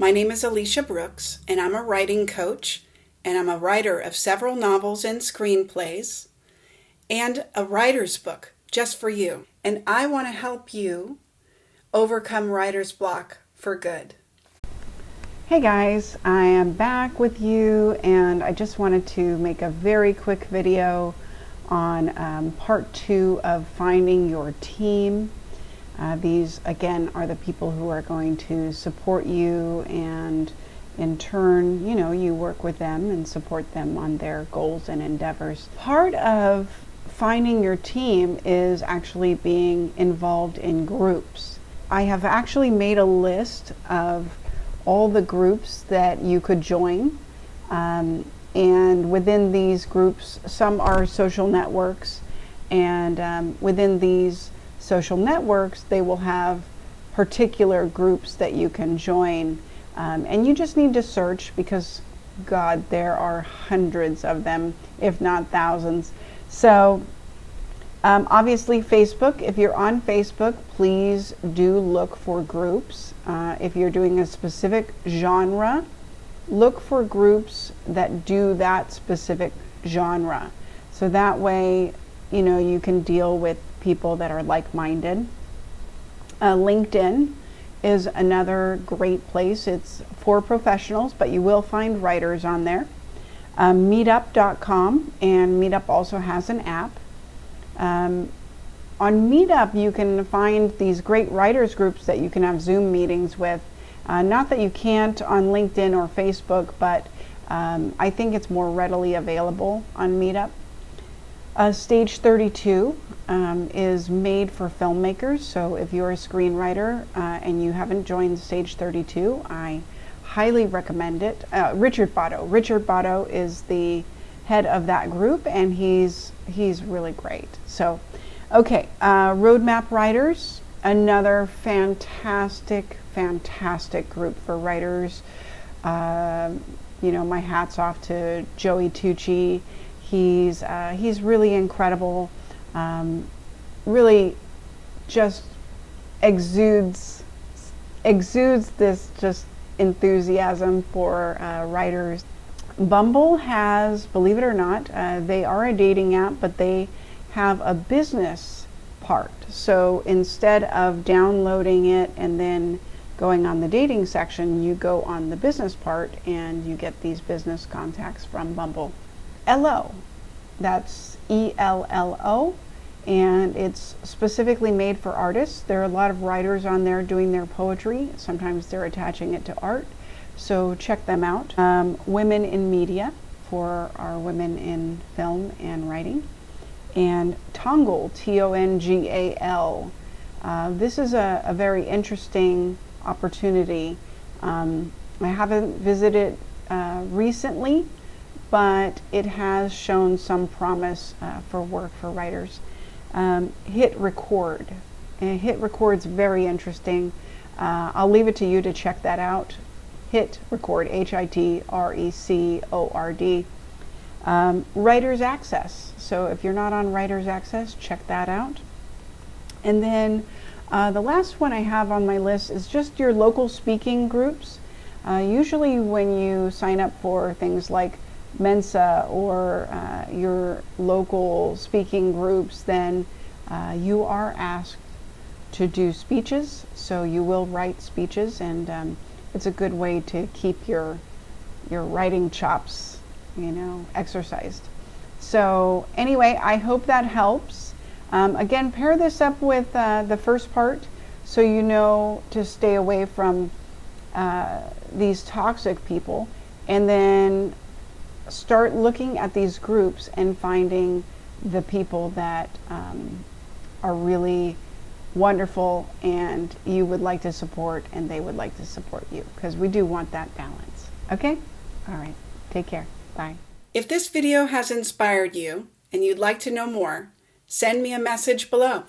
My name is Aleisha Brooks, and I'm a writing coach, and I'm a writer of several novels and screenplays, and a writer's book just for you. And I want to help you overcome writer's block for good. Hey guys, I am back with you, and I just wanted to make a very quick video on part 2 of finding your team. These again are the people who are going to support you, and in turn, you work with them and support them on their goals and endeavors. Part of finding your team is actually being involved in groups. I have actually made a list of all the groups that you could join, and within these groups, some are social networks, and within these social networks they will have particular groups that you can join, and you just need to search, because God, there are hundreds of them, if not thousands. So obviously Facebook, if you're on Facebook, please do look for groups. If you're doing a specific genre, look for groups that do that specific genre. So that way, you can deal with people that are like-minded. LinkedIn is another great place. It's for professionals, but you will find writers on there. Meetup.com, and Meetup also has an app. On Meetup, you can find these great writers groups that you can have Zoom meetings with. Not that you can't on LinkedIn or Facebook, but I think it's more readily available on Meetup. Stage 32 is made for filmmakers, so if you're a screenwriter and you haven't joined Stage 32, I highly recommend it. Richard Botto is the head of that group, and he's really great. So, okay, Roadmap Writers, another fantastic group for writers. My hat's off to Joey Tucci. He's really incredible. Really, just exudes this just enthusiasm for writers. Bumble has, believe it or not, they are a dating app, but they have a business part. So instead of downloading it and then going on the dating section, you go on the business part and you get these business contacts from Bumble. ELLO, that's ELLO, and it's specifically made for artists. There are a lot of writers on there doing their poetry. Sometimes they're attaching it to art. So check them out. Women in Media, for our women in film and writing. And Tongal, Tongal. This is a very interesting opportunity. I haven't visited recently, but it has shown some promise for work for writers. Hit Record. Hit Record's very interesting. I'll leave it to you to check that out. Hit Record, HITRECORD. Writers Access. So if you're not on Writers Access, check that out. And then the last one I have on my list is just your local speaking groups. Usually when you sign up for things like Mensa or your local speaking groups, then you are asked to do speeches. So you will write speeches, and it's a good way to keep your writing chops, exercised. So anyway, I hope that helps. Again, pair this up with the first part, so you know to stay away from these toxic people, and then start looking at these groups and finding the people that are really wonderful and you would like to support, and they would like to support you, because we do want that balance. Okay? All right. Take care. Bye. If this video has inspired you and you'd like to know more, send me a message below.